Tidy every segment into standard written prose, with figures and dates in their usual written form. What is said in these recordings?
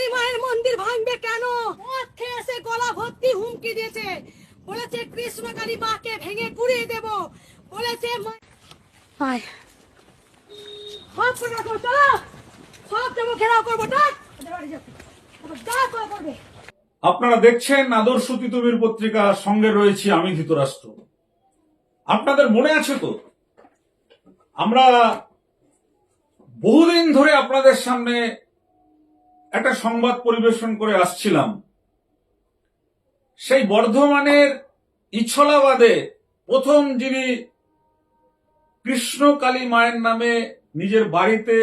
কৃষ্ণকালী মায়ের মন্দির ভাঙবে কেন? মদ খেয়ে এসে গলা ভর্তি হুমকি দিয়েছে, বলেছে কৃষ্ণকালী মাকে ভেঙে গুড়িয়ে দেব, বলেছে সব দেবো, ঘেরাও করবো। আপনারা দেখছেন আদর্শ তিতুমির পত্রিকা, সঙ্গে রয়েছি আমি ধৃতরাষ্ট্র। আপনাদের মনে আছে তো, আমরা বহুদিন ধরে আপনাদের সামনে একটা সংবাদ পরিবেশন করে আসছিলাম। সেই বর্ধমানের ইছলাবাদে প্রথম যিনি কৃষ্ণকালী মায়ের নামে নিজের বাড়িতে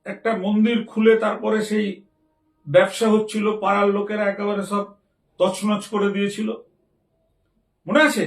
একটা মন্দির খুলে তারপরে সেই ব্যবসা হচ্ছিল, পাড়ার লোকেরা একেবারে সব তছনছ করে দিয়েছিল, মনে আছে?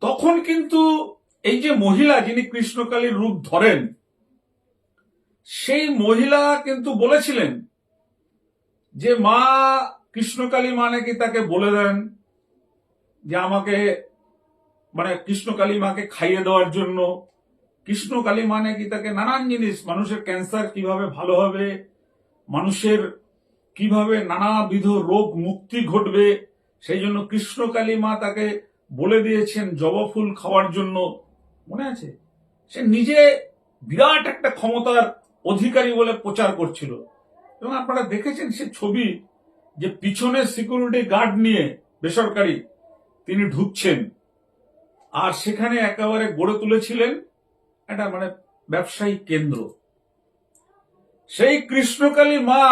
তখন কিন্তু এই যে মহিলা যিনি কৃষ্ণকালীর রূপ ধরেন, সেই মহিলা কিন্তু বলেছিলেন যে মা কৃষ্ণকালী মা নাকি তাকে বলে দেন যে আমাকে কৃষ্ণকালী মাকে খাইয়ে দেওয়ার জন্য। কৃষ্ণকালী মা নাকি তাকে নানান জিনিস, মানুষের ক্যান্সার কিভাবে ভালো হবে, মানুষের কিভাবে নানাবিধ রোগ মুক্তি ঘটবে, সেই জন্য কৃষ্ণকালী মা তাকে বলে দিয়েছেন জবা ফুল খাওয়ার জন্য, মনে আছে? সে নিজে বিরাট একটা ক্ষমতার অধিকারী বলে প্রচার করছিল। এবং আপনারা দেখেছেন সে ছবি, যে পিছনে সিকিউরিটি গার্ড নিয়ে বেসরকারি তিনি ঢুকছেন, আর সেখানে একেবারে গড়ে তুলেছিলেন একটা ব্যবসায়িক কেন্দ্র। সেই কৃষ্ণকালী মা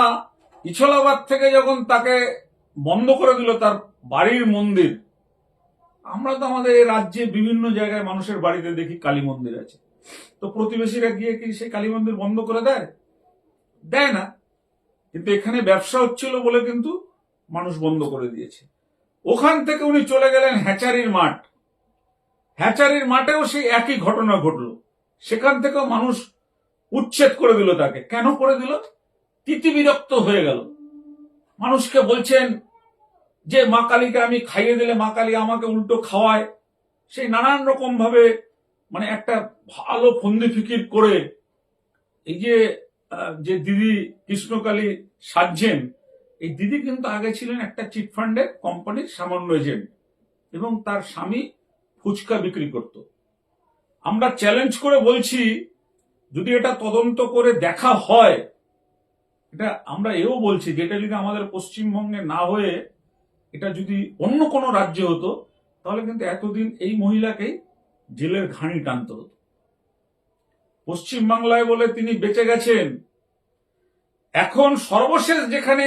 ইছলাবাদ থেকে যখন তাকে বন্ধ করে দিল তার বাড়ির মন্দির, আমরা তো আমাদের এই রাজ্যে বিভিন্ন জায়গায় মানুষের বাড়িতে দেখি কালী মন্দির আছে, তো প্রতিবেশীরা গিয়ে কি সেই কালী মন্দির বন্ধ করে দেয়? দেয় না। কিন্তু এখানে ব্যবসা হচ্ছিল বলে কিন্তু মানুষ বন্ধ করে দিয়েছে। ওখান থেকে উনি চলে গেলেন হ্যাচারির মাঠ। হ্যাচারির মাঠেও সেই একই ঘটনা ঘটলো, সেখান থেকেও মানুষ উচ্ছেদ করে দিল তাকে। কেন করে দিল? তিতিবিরক্ত হয়ে গেল। মানুষকে বলছেন যে মা কালীকে আমি খাইয়ে দিলে মা কালী আমাকে উল্টো খাওয়ায়, সেই নানান রকম ভাবে একটা ভালো ফন্দি ফিকির করে এই যে দিদি কৃষ্ণকালী সাজছেন, এই দিদি কিন্তু আগে ছিলেন একটা চিটফান্ডের কোম্পানির সামান্য এজেন্ট, এবং তার স্বামী ফুচকা বিক্রি করত। আমরা চ্যালেঞ্জ করে বলছি, যদি এটা তদন্ত করে দেখা হয়, এটা আমরা এও বলছি যে এটা যদি আমাদের পশ্চিমবঙ্গে না হয়ে এটা যদি অন্য কোনো রাজ্যে হতো, তাহলে কিন্তু এতদিন এই মহিলাকেই জেলের ঘানি টানতে হতো। পশ্চিমবাংলায় বলে তিনি বেঁচে গেছেন। এখন সর্বশেষ যেখানে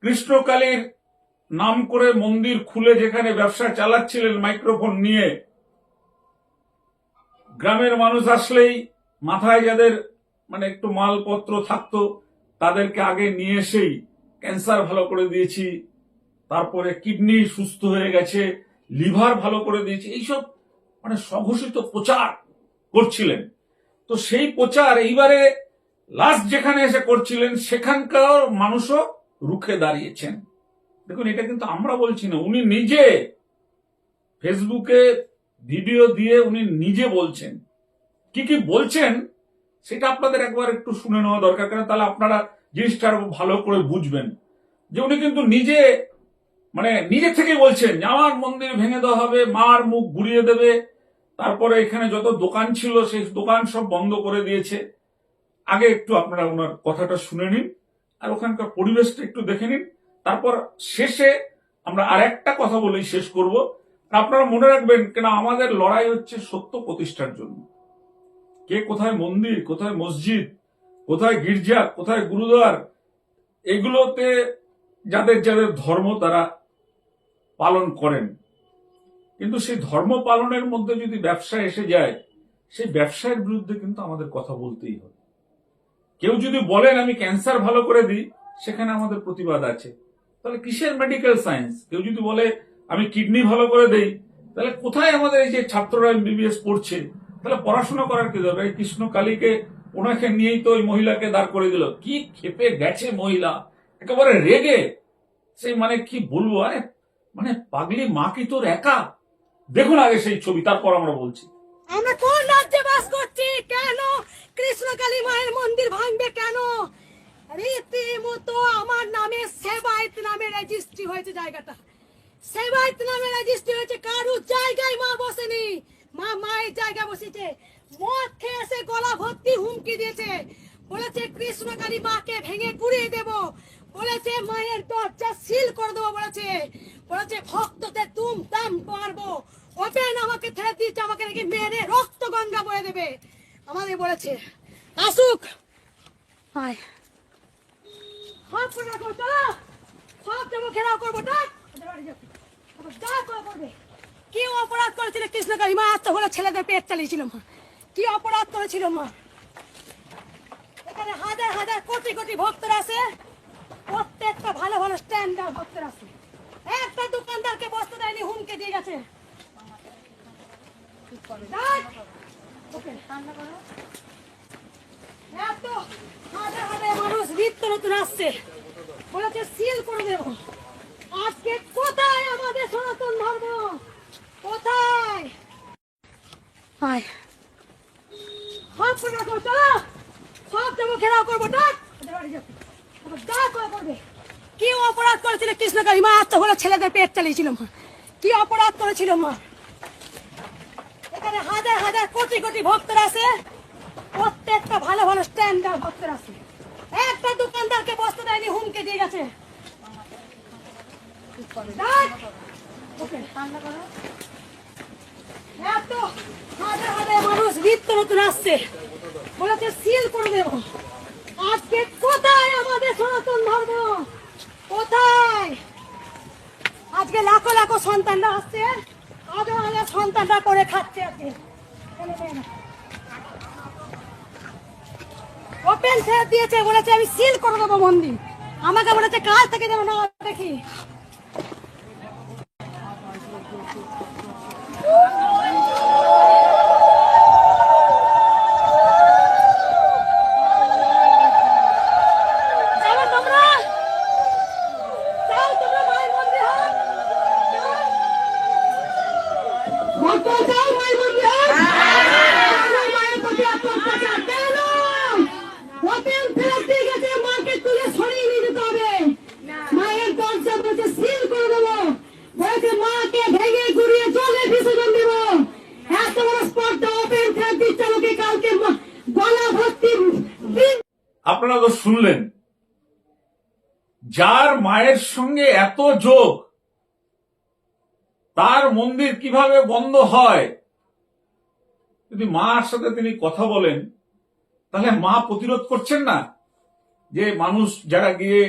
কৃষ্ণকালীর নাম করে মন্দির খুলে যেখানে ব্যবসা চালাচ্ছিলেন মাইক্রোফোন নিয়ে, গ্রামের মানুষ আসলেই মাথায় যাদের একটু মালপত্র থাকতো তাদেরকে আগে নিয়ে এসেই ক্যান্সার ভালো করে দিয়েছি, তারপরে কিডনি সুস্থ হয়ে গেছে, লিভার ভালো করে দিয়েছি, এইসব স্বঘোষিত প্রচার করছিলেন। তো সেই প্রচার এইবারে লাস্ট যেখানে এসে করছিলেন সেখানকার মানুষও রুখে দাঁড়িয়েছেন। দেখুন, এটা কিন্তু আমরা বলছি না, উনি নিজে ফেসবুকে ভিডিও দিয়ে উনি নিজে বলছেন। কি কি বলছেন সেটা আপনাদের একবার একটু শুনে নেওয়া দরকার, কারণ তাহলে আপনারা জিনিসটা আরো ভালো করে বুঝবেন যে উনি কিন্তু নিজে নিজে থেকে বলছেন যে আমার মন্দির ভেঙে দেওয়া হবে, মার মুখ ঘুরিয়ে দেবে, তারপরে এখানে যত দোকান ছিল সেই দোকান সব বন্ধ করে দিয়েছে। আগে একটু আপনারা ওনার কথাটা শুনে নিন, আর ওখানকার পরিবেশটা একটু দেখে নিন, তারপর শেষে আমরা আর একটা কথা বলেই শেষ করব। আপনারা মনে রাখবেন, কেন আমাদের লড়াই হচ্ছে সত্য প্রতিষ্ঠার জন্য। কে কোথায় মন্দির, কোথায় মসজিদ, কোথায় গির্জা, কোথায় গুরুদ্বার, এগুলোতে যাদের যাদের ধর্ম তারা পালন করেন, কিন্তু সেই ধর্ম পালনের মধ্যে যদি ব্যবসা এসে যায়, সেই ব্যবসায়ের বিরুদ্ধে কিন্তু আমাদের কথা বলতেই হবে। কেউ যদি বলেন আমি ক্যান্সার ভালো করে দিই, সেখানে আমাদের প্রতিবাদ আছে। তাহলে কিসের মেডিকেল সায়েন্স? কেউ যদি বলে আমি কিডনি ভালো করে দেই, তাহলে কোথায় আমাদের এই যে ছাত্ররা এমবিবিএস পড়ছে, তাহলে পড়াশোনা করার কি দরকার? কৃষ্ণকালীকে ওনাকে নিয়েই তো ওই মহিলাকে দাঁড় করে দিল। কি খেপে গেছে মহিলা, একেবারে রেগে। সেই কি বলবো, আরে পাগলি মা কি তোর একা? দেখুন আগে সেই ছবি, তারপর আমরা বলছি। আমরা কোন রাজ্যে বাস করছি? কেন কৃষ্ণকালী মায়ের মন্দির ভাঙবে কেন? রীতিমতো আমার নামে সেবায়েত নামে রেজিস্ট্রি হয়েছে জায়গাটা। সেবায়েত নামে রেজিস্ট্রি হয়েছে, কারুর জায়গায় মা বসেনি, মা মায়ের জায়গায় বসেছে। মদ খেয়ে এসে গলা ভর্তি হুমকি দিয়েছে, বলেছে কৃষ্ণকালী মাকে ভেঙে গুড়িয়ে দেব, বলেছে মায়ের দরজা সিল করে দেবো, বলেছে ভক্তদের তুম দাম মারবো, ওপেন আমাকে ছেড়ে দিচ্ছে, আমাকে নাকি মেরে রক্ত গঙ্গা বয়ে দেবে আমাদের বলেছে। আসুক, হায় হাত করে রাখো, চলো সব যাবো, ঘেরাও করবো, ডাক যা করবে। কি অপরাধ করেছিল কৃষ্ণকালী মা? আজ তো হলো ছেলেদের পেট চালিয়েছিল মা, কি অপরাধ করেছিল মা? এখানে হাজার হাজার কোটি কোটি ভক্তরা আছে, প্রত্যেকটা ভালো ভালো স্ট্যান্ডার্ড ভক্তরা আছে। একটা দোকানদারকে বসতে দেয়নি, হুমকে দিয়ে গেছে। এত হাজার হাজার মানুষ নিত্য নতুন আসছে, বলেছে সিল করে দেব। আজকে কোথায় আমাদের সনাতন ধর্ম? কোথায়? হায় হাত করে রাখো, চলো সব যাবো, ঘেরাও করবো, ডাক যা করবে। কি অপরাধ করেছিল কৃষ্ণকালী মা? আজ তো হলো ছেলেদের পেট চালিয়েছিল মা, কি অপরাধ করেছিল মা? এখানে হাজার হাজার কোটি কোটি ভক্তরা আছে, প্রত্যেকটা ভালো ভালো স্ট্যান্ডার্ড ভক্তরা আছে। একটা দোকানদারকে বসতে দেয়নি, হুমকে দিয়ে গেছে। এত হাজার হাজার মানুষ নিত্য নতুন আসছে, বলেছে সিল করে দেব। আজকে কোথায় আমাদের সনাতন ধর্ম? কোথায়? আজকে লাখো লাখো সন্তানরা আসছে, হাজার হাজার সন্তানরা করে খাচ্ছে। আজকে ওপেন ছেড়ে দিয়েছে, বলেছে আমি সিল করে দেবো মন্দির, আমাকে বলেছে কাল থেকে যেন না দেখি। আপনারা তো শুনলেন, যার মায়ের সঙ্গে এত যোগ, তার মন্দির কিভাবে বন্ধ হয়? যদি মার সাথে তিনি কথা বলেন, তাহলে মা প্রতিরোধ করছেন না? যে মানুষ যারা গিয়ে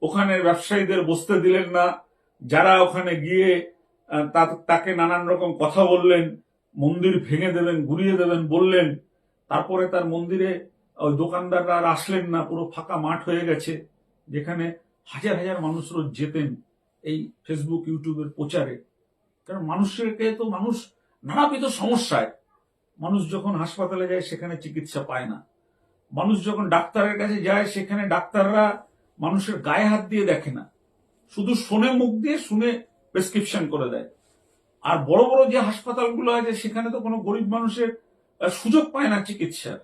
ওখানে ব্যবসায়ীদের বসতে দিলেন না, যারা ওখানে গিয়ে তাকে নানান রকম কথা বললেন, মন্দির ভেঙে দেবেন, গুড়িয়ে দেবেন বললেন, তারপরে তার মন্দিরে ওই দোকানদাররা আর আসলেন না, পুরো ফাঁকা মাঠ হয়ে গেছে, যেখানে হাজার হাজার মানুষ রোজ যেতেন এই ফেসবুক ইউটিউবের প্রচারে। কারণ মানুষকে তো মানুষ নানাবিধ সমস্যায়, মানুষ যখন হাসপাতালে যায় সেখানে চিকিৎসা পায় না, মানুষ যখন ডাক্তারের কাছে যায় সেখানে ডাক্তাররা মানুষের গায়ে হাত দিয়ে দেখে না, শুধু শোনে, মুখ দিয়ে শুনে প্রেসক্রিপশন করে দেয়। আর বড় বড় যে হাসপাতালগুলো আছে সেখানে তো কোনো গরিব মানুষের সুযোগ পায় না চিকিৎসার।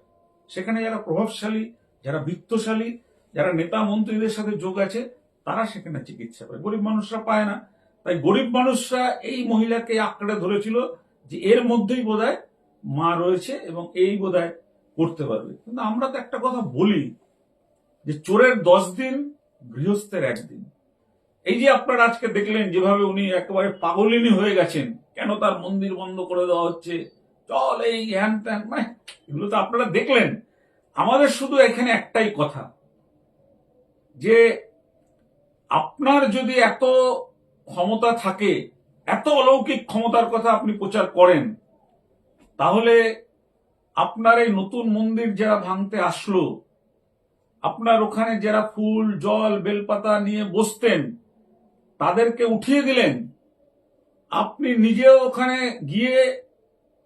সেখানে যারা প্রভাবশালী, যারা বিত্তশালী, যারা নেতা মন্ত্রীদের সাথে যোগ আছে, তারা সেখানে চিকিৎসা পায়, গরিব মানুষরা পায় না। তাই গরিব মানুষরা এই মহিলাকে আঁকড়ে ধরেছিল যে এর মধ্যেই বোধহয় মা রয়েছে এবং এই বোধহয় করতে পারবে। কিন্তু আমরা তো একটা কথা বলি যে চোরের 10 দিন, গৃহস্থের 1 দিন। এই যে আপনারা আজকে দেখলেন যেভাবে উনি একেবারে পাগলিনী হয়ে গেছেন, কেন তার মন্দির বন্ধ করে দেওয়া হচ্ছে, চল এই হ্যান ত্যান, মানে এগুলো তো আপনারা দেখলেন। আমাদের শুধু এখানে একটাই কথা, যে আপনার যদি এত ক্ষমতা থাকে, এত অলৌকিক ক্ষমতার কথা আপনি প্রচার করেন, তাহলে আপনার এই নতুন মন্দির যারা ভাঙতে আসলো, আপনার ওখানে যারা ফুল, জল, বেলপাতা নিয়ে বসতেন, তাদেরকে উঠিয়ে দিলেন। আপনি নিজেও ওখানে গিয়ে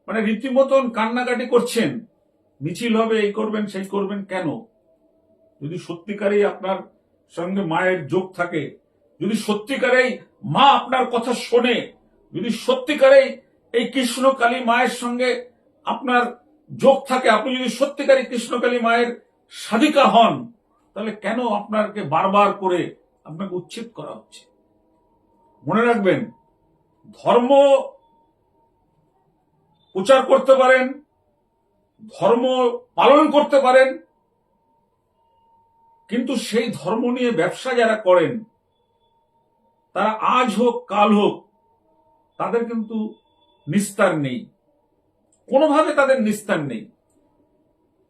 মানে রীতিমতন কান্নাকাটি করছেন, মিছিল হবে, এই করবেন সেই করবেন। কেন? যদি সত্যিকারেই আপনার সঙ্গে মায়ের যোগ থাকে, যদি সত্যিকারেই মা আপনার কথা শোনে, যদি সত্যিকারেই এই কৃষ্ণকালী মায়ের সঙ্গে আপনার যোগ থাকে, আপনি যদি সত্যিকারই কৃষ্ণকালী মায়ের সাধিকা হন, তাহলে কেন আপনাকে বারবার করে আপনাকে উচ্ছেদ করা হচ্ছে? মনে রাখবেন, ধর্ম প্রচার করতে পারেন, ধর্ম পালন করতে পারেন, কিন্তু সেই ধর্ম নিয়ে ব্যবসা যারা করেন তারা আজ হোক কাল হোক তাদের কিন্তু নিস্তার নেই, কোনোভাবে তাদের নিস্তার নেই।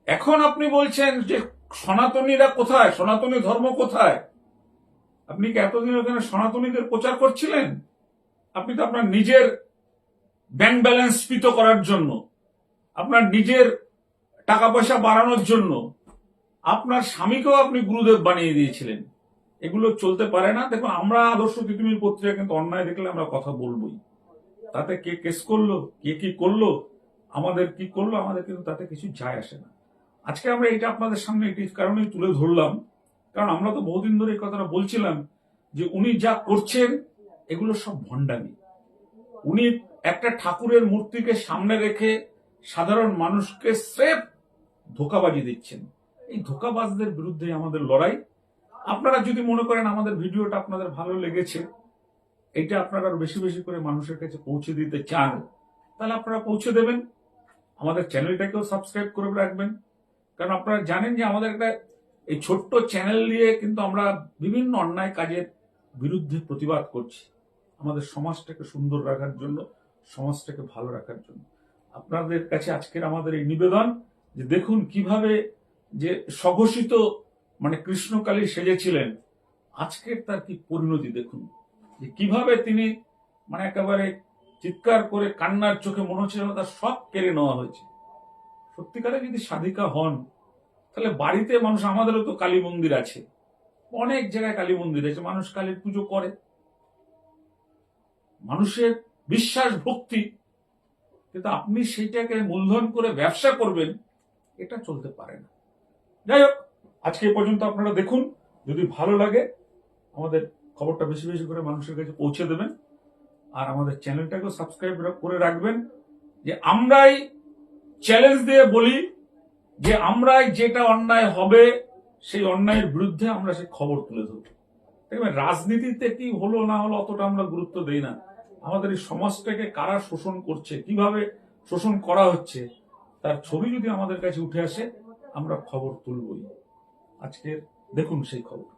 এখন আপনি বলছেন যে সনাতনীরা কোথায়, সনাতনী ধর্ম কোথায়? আপনি কি এতদিন ওখানে সনাতনীদের প্রচার করছিলেন? আপনি তো আপনার নিজের ব্যাংক ব্যালেন্স স্ফীত করার জন্য, আপনার নিজের টাকা পয়সা বাড়ানোর জন্য আপনার স্বামীকেও আপনি গুরুদেব বানিয়ে দিয়েছিলেন। এগুলো চলতে পারে না। দেখুন, আমরা আদর্শ তিতুমির পত্রিকা কিন্তু অন্যায় দেখলে আমরা কথা বলবোই। তাতে কে কেস করলো, কে কি করলো, আমাদের কি করলো, আমাদের কিন্তু তাতে কিছু যায় আসে না। আজকে আমরা এটা আপনাদের সামনে এটি কারণেই তুলে ধরলাম, কারণ আমরা তো বহুদিন ধরে এই কথাটা বলছিলাম যে উনি যা করছেন এগুলো সব ভণ্ডামি। উনি একটা ঠাকুরের মূর্তিকে সামনে রেখে সাধারণ মানুষকে স্রেফ ধোঁকাবাজি দিচ্ছেন। এই ধোঁকাবাজদের বিরুদ্ধে আমাদের লড়াই। আপনারা যদি মনে করেন আমাদের ভিডিওটা আপনাদের ভালো লেগেছে, এটা আপনারা আরো বেশি বেশি করে মানুষের কাছে পৌঁছে দিতে চান, তাহলে আপনারা পৌঁছে দেবেন। আমাদের চ্যানেলটাকেও সাবস্ক্রাইব করে রাখবেন, কারণ আপনারা জানেন যে আমাদের একটা এই ছোট্ট চ্যানেল দিয়ে কিন্তু আমরা বিভিন্ন অন্যায় কাজের বিরুদ্ধে প্রতিবাদ করছি, আমাদের সমাজটাকে সুন্দর রাখার জন্য, সমাজটাকে ভালো রাখার জন্য। আপনাদের কাছে আজকের আমাদের এই নিবেদন যে দেখুন কিভাবে যে স্বঘোষিত মানে কৃষ্ণকালী সেজেছিলেন, আজকের তার কি পরিণতি দেখুন, যে কিভাবে তিনি মানে একেবারে চিৎকার করে কান্নার চোখে মনে হচ্ছে তার সব কেড়ে নেওয়া হয়েছে। সত্যিকারে যদি সাধিকা হন তাহলে বাড়িতে মানুষ, আমাদেরও তো কালী মন্দির আছে, অনেক জায়গায় কালী মন্দির আছে, মানুষ কালীর পুজো করে, মানুষের বিশ্বাস ভক্তি, কিন্তু আপনি সেইটাকে মূলধন করে ব্যবসা করবেন, এটা চলতে পারে না। যাই হোক, আজকে এই পর্যন্ত আপনারা দেখুন, যদি ভালো লাগে আমাদের খবরটা বেশি বেশি করে মানুষের কাছে পৌঁছে দেবেন, আর আমাদের চ্যানেলটাকেও সাবস্ক্রাইব করে রাখবেন। যে আমরাই চ্যালেঞ্জ দিয়ে বলি যে আমরাই যেটা অন্যায় হবে সেই অন্যায়ের বিরুদ্ধে আমরা সেই খবর তুলে ধরব। দেখবেন, রাজনীতিতে কি হলো না হলো অতটা আমরা গুরুত্ব দেই না, আমাদের এই সমাজটাকে কারা শোষণ করছে, কিভাবে শোষণ করা হচ্ছে, তার ছবি যদি আমাদের কাছে উঠে আসে আমরা খবর তুলবই। আজকে দেখুন সেই খবর।